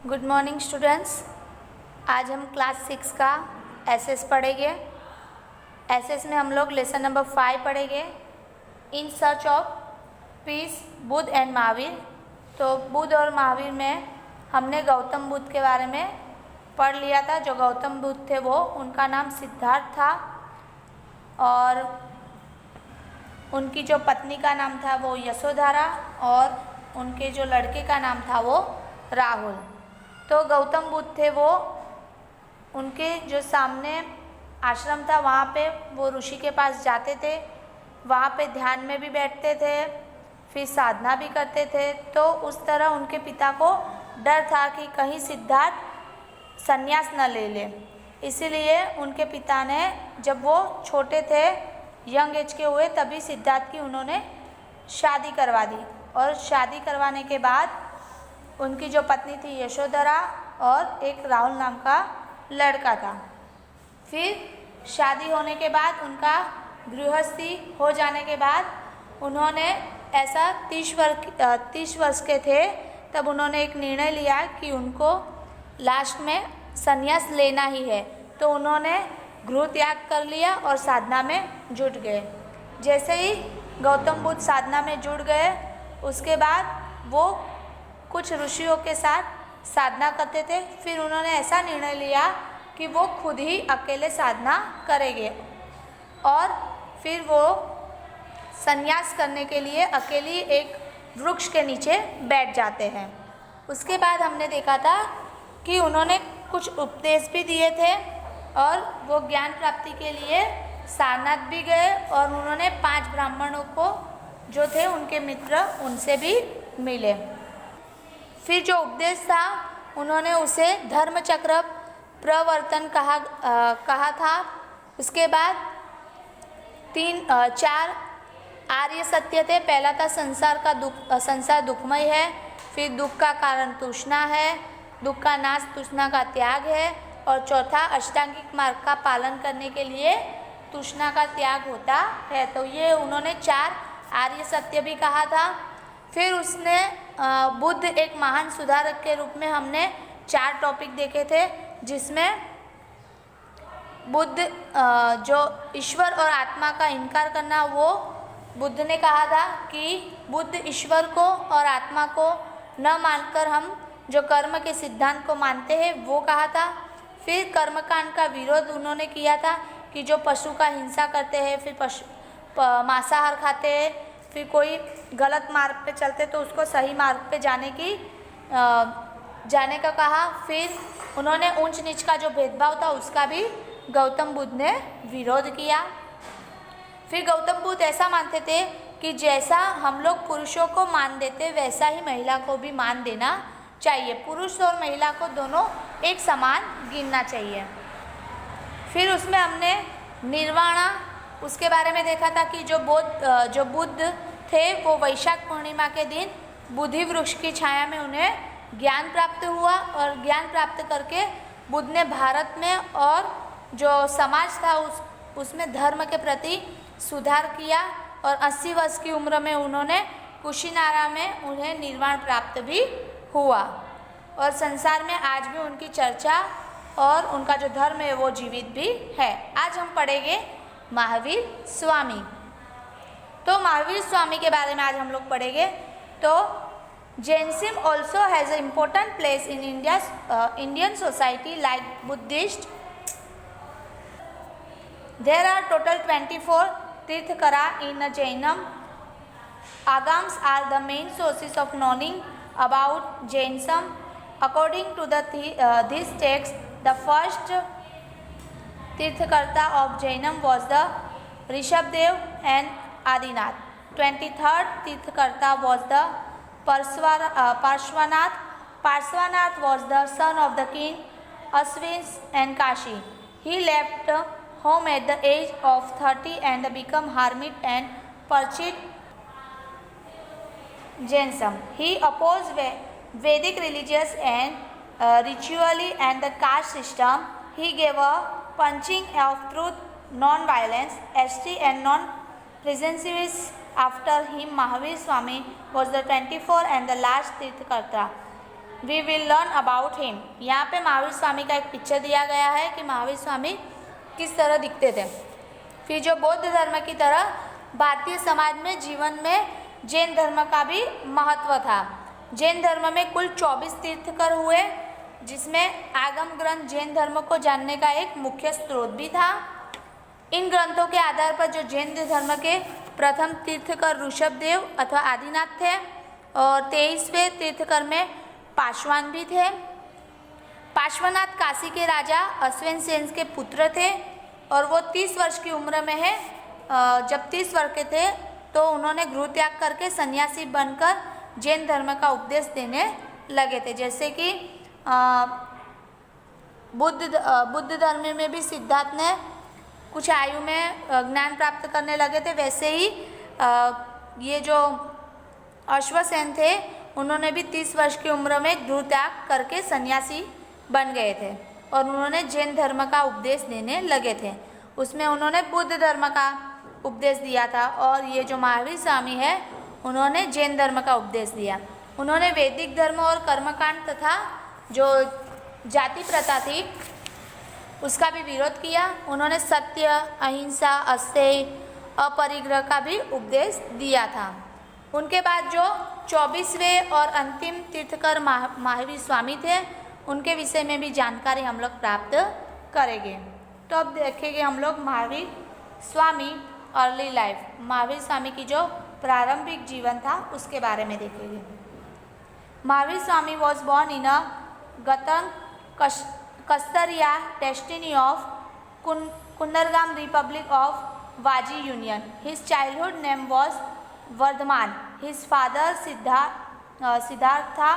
Good morning students. आज हम class 6 का एसएस पढ़ेंगे। एसएस में हम लोग लेसन नंबर 5 पढ़ेंगे, in search of peace Buddha and Mahavir. तो बुद्ध और महावीर में हमने गौतम बुद्ध के बारे में पढ़ लिया था। जो गौतम बुद्ध थे वो उनका नाम सिद्धार्थ था और उनकी जो पत्नी का नाम था वो यशोधरा और उनके जो लड़के का नाम था वो राहुल। तो गौतम बुद्ध थे वो उनके जो सामने आश्रम था वहाँ पे वो ऋषि के पास जाते थे, वहाँ पे ध्यान में भी बैठते थे, फिर साधना भी करते थे। तो उस तरह उनके पिता को डर था कि कहीं सिद्धार्थ संन्यास न ले ले, इसीलिए उनके पिता ने जब वो छोटे थे, यंग एज के हुए, तभी सिद्धार्थ की उन्होंने शादी करवा दी। और शादी करवाने के बाद उनकी जो पत्नी थी यशोधरा और एक राहुल नाम का लड़का था। फिर शादी होने के बाद उनका गृहस्थी हो जाने के बाद उन्होंने ऐसा 30 वर्ष के थे तब उन्होंने एक निर्णय लिया कि उनको लास्ट में संन्यास लेना ही है। तो उन्होंने गृह त्याग कर लिया और साधना में जुट गए। जैसे ही गौतम बुद्ध साधना में जुट गए उसके बाद वो कुछ ऋषियों के साथ साधना करते थे। फिर उन्होंने ऐसा निर्णय लिया कि वो खुद ही अकेले साधना करेंगे और फिर वो संन्यास करने के लिए अकेली एक वृक्ष के नीचे बैठ जाते हैं। उसके बाद हमने देखा था कि उन्होंने कुछ उपदेश भी दिए थे और वो ज्ञान प्राप्ति के लिए सारनाथ भी गए और उन्होंने 5 ब्राह्मणों को जो थे उनके मित्र उनसे भी मिले। फिर जो उपदेश था उन्होंने उसे धर्मचक्र प्रवर्तन कहा था। उसके बाद 4 आर्य सत्य थे। पहला था संसार दुखमय है, फिर दुख का कारण तृष्णा है, दुख का नाश तृष्णा का त्याग है, और चौथा अष्टांगिक मार्ग का पालन करने के लिए तृष्णा का त्याग होता है। तो ये उन्होंने 4 आर्य सत्य भी कहा था। फिर उसने बुद्ध एक महान सुधारक के रूप में हमने 4 टॉपिक देखे थे, जिसमें बुद्ध जो ईश्वर और आत्मा का इनकार करना, वो बुद्ध ने कहा था कि बुद्ध ईश्वर को और आत्मा को न मानकर हम जो कर्म के सिद्धांत को मानते हैं वो कहा था। फिर कर्मकांड का विरोध उन्होंने किया था कि जो पशु का हिंसा करते हैं, फिर मांसाहार खाते हैं, फिर कोई गलत मार्ग पे चलते तो उसको सही मार्ग पे जाने का कहा। फिर उन्होंने ऊंच नीच का जो भेदभाव था उसका भी गौतम बुद्ध ने विरोध किया। फिर गौतम बुद्ध ऐसा मानते थे कि जैसा हम लोग पुरुषों को मान देते वैसा ही महिला को भी मान देना चाहिए, पुरुष और महिला को दोनों एक समान गिनना चाहिए। फिर उसमें हमने निर्वाणा उसके बारे में देखा था कि जो बुद्ध थे वो वैशाख पूर्णिमा के दिन बुद्धि वृक्ष की छाया में उन्हें ज्ञान प्राप्त हुआ और ज्ञान प्राप्त करके बुद्ध ने भारत में और जो समाज था उसमें धर्म के प्रति सुधार किया और 80 वर्ष की उम्र में उन्होंने कुशीनारा में उन्हें निर्वाण प्राप्त भी हुआ और संसार में आज भी उनकी चर्चा और उनका जो धर्म है वो जीवित भी है। आज हम पढ़ेंगे महावीर स्वामी। तो महावीर स्वामी के बारे में आज हम लोग पढ़ेंगे। तो Jainism also has a important place in Indian society like Buddhist. There are total 24 Tirthankara in Jainism. Agams are the main sources of knowing about Jainism. According to this text, the first Tirthakarta of Jainism was the Rishabdev and Adinath. 23rd Tirthakarta was the Parshvanath. Parshvanath was the son of the king Ashwins and Kashi. He left home at the age of 30 and became hermit and pursued Jainism. He opposed Vedic religious and ritually and the caste system. He gave a punching of truth, non-violence, ST and non-presenceism. After him, Mahavir Swami was the 24th and the last Tirthakarta. We will learn about him. यहाँ पे महावीर स्वामी का एक picture दिया गया है कि महावीर स्वामी किस तरह दिखते थे। फिर जो बौद्ध धर्म की तरह भारतीय समाज में जीवन में जैन धर्म का भी महत्व था। जैन धर्म में कुल 24 तीर्थकर हुए, जिसमें आगम ग्रंथ जैन धर्म को जानने का एक मुख्य स्रोत भी था। इन ग्रंथों के आधार पर जो जैन धर्म के प्रथम तीर्थकर ऋषभदेव अथवा आदिनाथ थे और 23वें तीर्थकर में पाशवान भी थे। पार्श्वनाथ काशी के राजा अश्विन सेन के पुत्र थे और वो 30 वर्ष की उम्र में है। जब 30 वर्ष के थे तो उन्होंने गृह त्याग करके सन्यासी बनकर जैन धर्म का उपदेश देने लगे थे। जैसे कि बुद्ध धर्म में भी सिद्धार्थ ने कुछ आयु में ज्ञान प्राप्त करने लगे थे, वैसे ही ये जो अश्वसेन थे उन्होंने भी 30 वर्ष की उम्र में गृह त्याग करके सन्यासी बन गए थे और उन्होंने जैन धर्म का उपदेश देने लगे थे। उसमें उन्होंने बुद्ध धर्म का उपदेश दिया था और ये जो महावीर स्वामी है उन्होंने जैन धर्म का उपदेश दिया। उन्होंने वैदिक धर्म और कर्मकांड तथा जो जाति प्रथा थी उसका भी विरोध किया। उन्होंने सत्य, अहिंसा, अस्तेय, अपरिग्रह का भी उपदेश दिया था। उनके बाद जो 24वें और अंतिम तीर्थकर महावीर स्वामी थे उनके विषय में भी जानकारी हम लोग प्राप्त करेंगे। तो अब देखेंगे हम लोग महावीर स्वामी अर्ली लाइफ, महावीर स्वामी की जो प्रारंभिक जीवन था उसके बारे में देखेंगे। Mahavir Swami was born in a गतंग Kshatriya destiny of Kundagram republic of Vajji union. His childhood name was Vardhaman. His father Siddhartha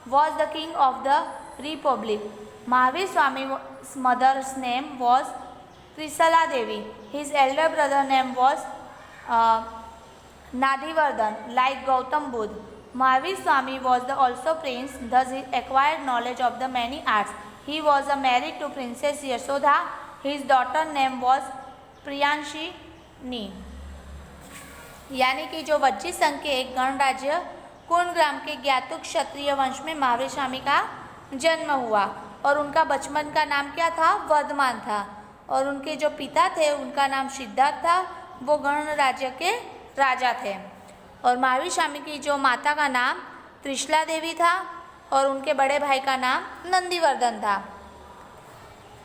was the king of the republic. Mahavir Swami mother's name was Trishala Devi. His elder brother name was Nadivardhan like Gautam Buddha. Mahavir Swami was also prince, thus he acquired knowledge of the many arts. He was married to Princess Yashoda. His daughter name was प्रियांशिनी। यानी कि जो वज्जी संघ के एक गणराज्य कुंडग्राम के ज्ञातुक क्षत्रिय वंश में महावीर स्वामी का जन्म हुआ और उनका बचपन का नाम क्या था? वर्धमान था। और उनके जो पिता थे उनका नाम सिद्धार्थ था, वो गणराज्य के राजा थे। और महावीर स्वामी की जो माता का नाम त्रिशला देवी था और उनके बड़े भाई का नाम नंदीवर्धन था।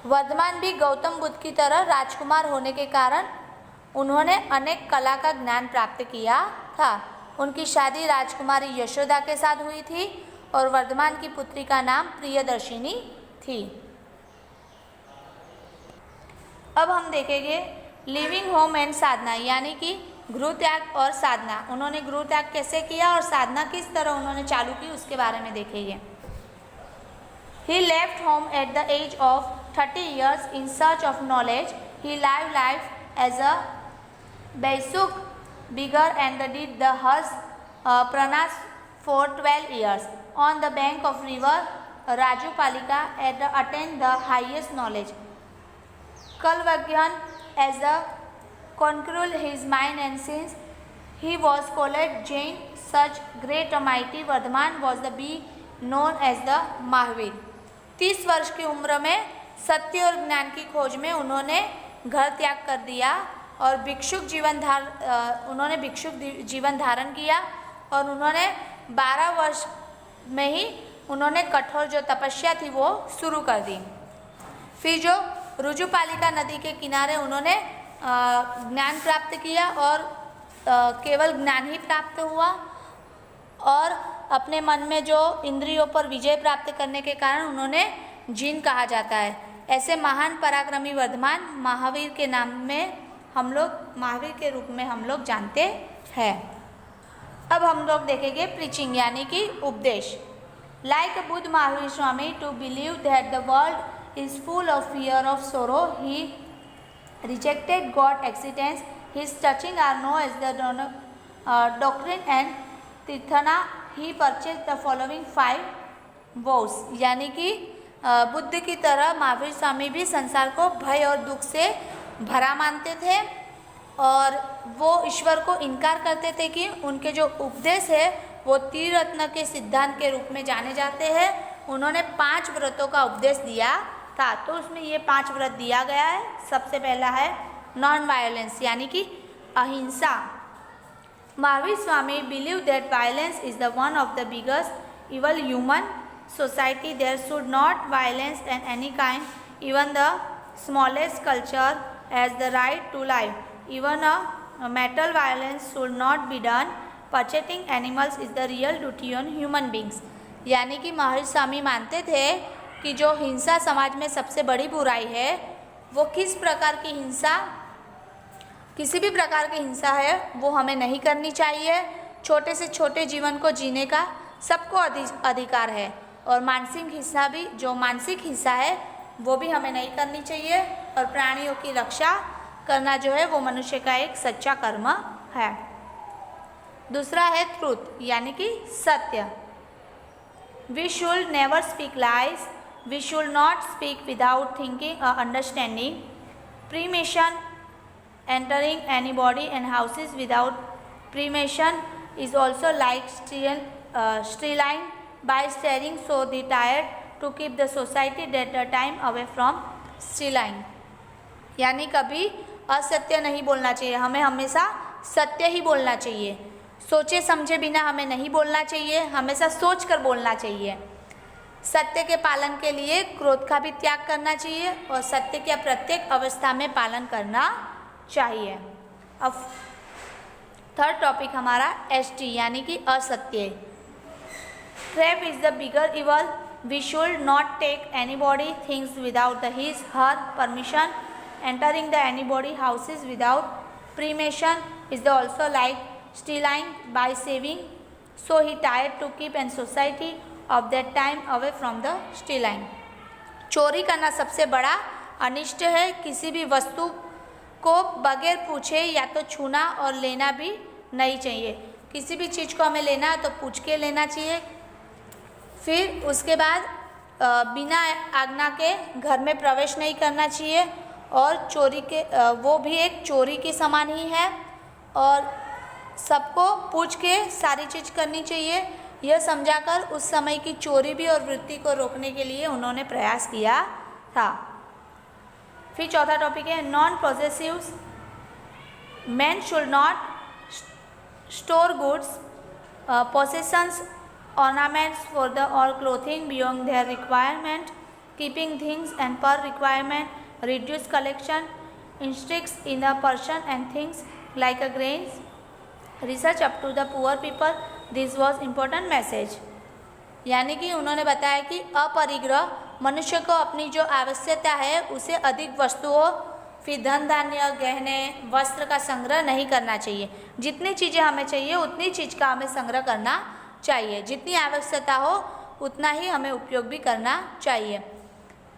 वर्धमान भी गौतम बुद्ध की तरह राजकुमार होने के कारण उन्होंने अनेक कला का ज्ञान प्राप्त किया था। उनकी शादी राजकुमारी यशोदा के साथ हुई थी और वर्धमान की पुत्री का नाम प्रियदर्शिनी थी। अब हम देखेंगे लिविंग होम एंड साधना, यानी कि गृह त्याग और साधना। उन्होंने गृह त्याग कैसे किया और साधना किस तरह उन्होंने चालू की उसके बारे में देखेंगे। He left home at the age of 30 years in search of knowledge. He lived life as a Baisuk beggar and did the Hajj pranas for 12 years on the bank of river Rajupalika and attained the highest knowledge. Kalvagyan as a conquered his mind and since he was called Jain, such great mighty Vardhaman was the be known as the Mahavir। 30 वर्ष की उम्र में सत्य और ज्ञान की खोज में उन्होंने घर त्याग कर दिया और उन्होंने भिक्षुक जीवन धारण किया और उन्होंने 12 वर्ष में ही उन्होंने कठोर जो तपस्या थी वो शुरू कर दी। फिर जो रुजुपालिका नदी के किनारे उन्होंने ज्ञान प्राप्त किया और केवल ज्ञान ही प्राप्त हुआ और अपने मन में जो इंद्रियों पर विजय प्राप्त करने के कारण उन्होंने जिन कहा जाता है। ऐसे महान पराक्रमी वर्धमान महावीर के नाम में हम लोग महावीर के रूप में हम लोग जानते हैं। अब हम लोग देखेंगे प्रीचिंग यानी कि उपदेश। Like Buddha Mahavir Swami to believe that the world is full of fear of sorrow he rejected God existence. His teachings are known as the doctrine and Tirthana. He purchased the following 5 vows। यानी कि बुद्ध की तरह महावीर स्वामी भी संसार को भय और दुख से भरा मानते थे और वो ईश्वर को इनकार करते थे कि उनके जो उपदेश है वो त्रिरत्न के सिद्धांत के रूप में जाने जाते हैं। उन्होंने 5 व्रतों का उपदेश दिया था, तो उसमें ये 5 व्रत दिया गया है। सबसे पहला है नॉन वायलेंस यानी कि अहिंसा। Mahavir Swami believe that violence is the one of the biggest evil human society. There should not violence and any kind, even the smallest culture has the right to life. Even a mental violence should not be done. Protecting animals is the real duty on human beings. यानी कि महावीर स्वामी मानते थे कि जो हिंसा समाज में सबसे बड़ी बुराई है, वो किस प्रकार की हिंसा, किसी भी प्रकार की हिंसा है वो हमें नहीं करनी चाहिए। छोटे से छोटे जीवन को जीने का सबको अधिकार है, और मानसिक हिंसा भी, जो मानसिक हिंसा है वो भी हमें नहीं करनी चाहिए। और प्राणियों की रक्षा करना जो है वो मनुष्य का एक सच्चा कर्म है। दूसरा है ट्रूथ यानी कि सत्य। We should never speak lies. We should not speak without thinking और understanding. Permission entering anybody and houses without permission is also like stealing by stealing, so they tired to keep the society at the time away from stealing। यानी कभी असत्य नहीं बोलना चाहिए, हमें हमेशा सत्य ही बोलना चाहिए। सोचे समझे बिना हमें नहीं बोलना चाहिए, हमेशा सोच कर बोलना चाहिए। सत्य के पालन के लिए क्रोध का भी त्याग करना चाहिए और सत्य के प्रत्येक अवस्था में पालन करना चाहिए। अब थर्ड टॉपिक हमारा ST यानी कि असत्य। Trap is the bigger evil. We should not take anybody things without the his her permission. Entering the anybody houses without permission is the also like stealing by saving, so he tried to keep an society of that time away from the stealing. चोरी करना सबसे बड़ा अनिष्ट है। किसी भी वस्तु को बगैर पूछे या तो छूना और लेना भी नहीं चाहिए। किसी भी चीज़ को हमें लेना है तो पूछ के लेना चाहिए। फिर उसके बाद बिना आज्ञा के घर में प्रवेश नहीं करना चाहिए, और चोरी के वो भी एक चोरी के समान ही है। और सबको पूछ के सारी चीज़ करनी चाहिए, यह समझाकर उस समय की चोरी भी और वृत्ति को रोकने के लिए उन्होंने प्रयास किया था। फिर चौथा टॉपिक है non possessives. Man should not store goods, possessions, ornaments for the और clothing beyond their requirement. Keeping things and per requirement reduce collection, instincts in the person and things like a grains. Research up to the poor people, this was important message. यानी कि उन्होंने बताया कि अपरिग्रह मनुष्य को अपनी जो आवश्यकता है उसे अधिक वस्तुओं, फिर धन धान्य, गहने, वस्त्र का संग्रह नहीं करना चाहिए। जितनी चीज़ें हमें चाहिए उतनी चीज़ का हमें संग्रह करना चाहिए। जितनी आवश्यकता हो उतना ही हमें उपयोग भी करना चाहिए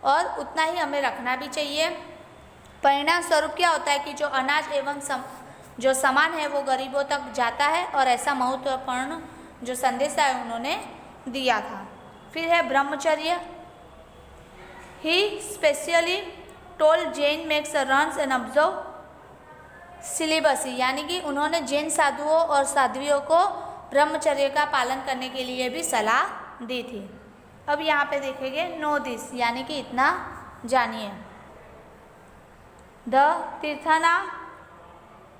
और उतना ही हमें रखना भी चाहिए। परिणाम स्वरूप क्या होता है कि जो अनाज एवं जो सामान है वो गरीबों तक जाता है, और ऐसा महत्वपूर्ण जो संदेश है उन्होंने दिया था। फिर है brahmacharya. He specially told Jain makes runs and observe celibacy, यानी कि उन्होंने जैन साधुओं और साध्वियों को ब्रह्मचर्य का पालन करने के लिए भी सलाह दी थी। अब यहाँ पे देखेंगे नो दिस यानी कि इतना जानिए। The Triratna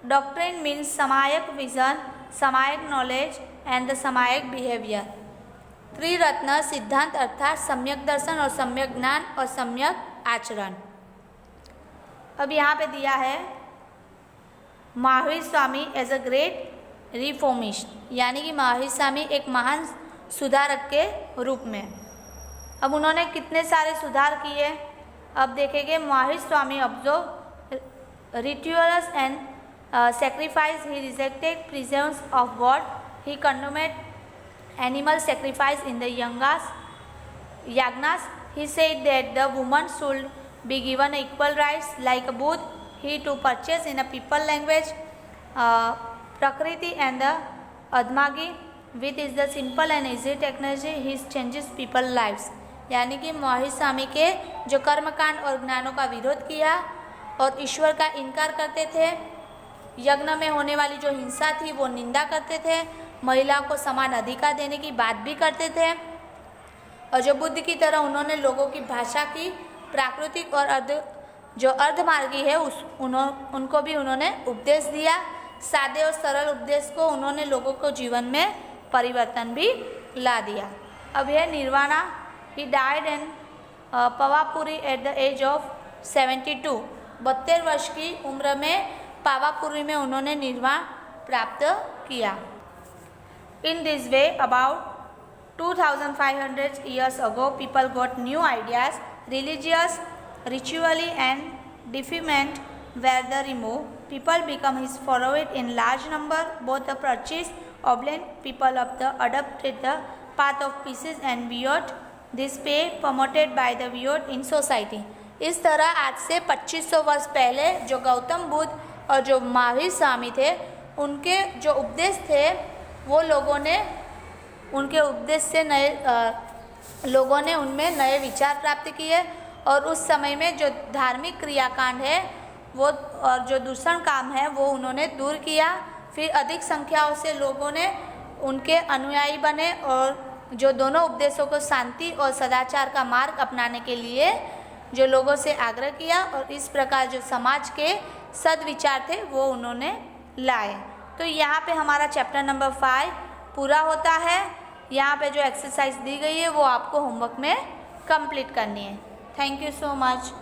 doctrine means samyak vision, samyak knowledge and the samyak behaviour. Triratna सिद्धांत अर्थात सम्यक दर्शन और सम्यक ज्ञान और सम्यक आचरण। अब यहाँ पे दिया है Mahavir Swami as a great reformist, यानी कि महावीर स्वामी एक महान सुधारक के रूप में। अब उन्होंने कितने सारे सुधार किए अब देखेंगे। Mahavir Swami observe rituals and sacrifice, he rejected presence of God, he condemned animal sacrifice in the yagnas, he said that the woman should be given equal rights like a booth, he to purchase in a people language, prakriti and the admagi, with is the simple and easy technology, he changes people lives। यानी कि महावीर स्वामी के जो कर्मकांड और ज्ञानों का विरोध किया और ईश्वर का इनकार करते थे, यज्ञ में होने वाली जो हिंसा थी वो निंदा करते थे, महिला को समान अधिकार देने की बात भी करते थे। और जो बुद्ध की तरह उन्होंने लोगों की भाषा की प्राकृतिक और अर्धमार्गी है उनको भी उन्होंने उपदेश दिया। सादे और सरल उपदेश को उन्होंने लोगों को जीवन में परिवर्तन भी ला दिया। अब यह nirvana, he died in Pawapuri at the age of 72। 72 वर्ष की उम्र में पावापुरी में उन्होंने निर्वाण प्राप्त किया। In this way about 2500 years ago people got new ideas, religious, ritually and defilement were the removed. People become his followers in large number, both the purchased oblate people of the adopted the path of peace and viewed this way promoted by the viewed in society. इस तरह आज से 2500 वर्ष पहले जो गौतम बुद्ध और जो महावीर स्वामी थे उनके जो उपदेश थे वो लोगों ने उनके उपदेश से लोगों ने उनमें नए विचार प्राप्त किए और उस समय में जो धार्मिक क्रियाकांड है वो और जो दूषण काम है वो उन्होंने दूर किया। फिर अधिक संख्याओं से लोगों ने उनके अनुयायी बने और जो दोनों उपदेशों को शांति और सदाचार का मार्ग अपनाने के लिए जो लोगों से आग्रह किया और इस प्रकार जो समाज के सद्विचार थे वो उन्होंने लाए। तो यहाँ पे हमारा चैप्टर नंबर 5 पूरा होता है। यहाँ पे जो एक्सरसाइज दी गई है वो आपको होमवर्क में कंप्लीट करनी है। Thank you so much.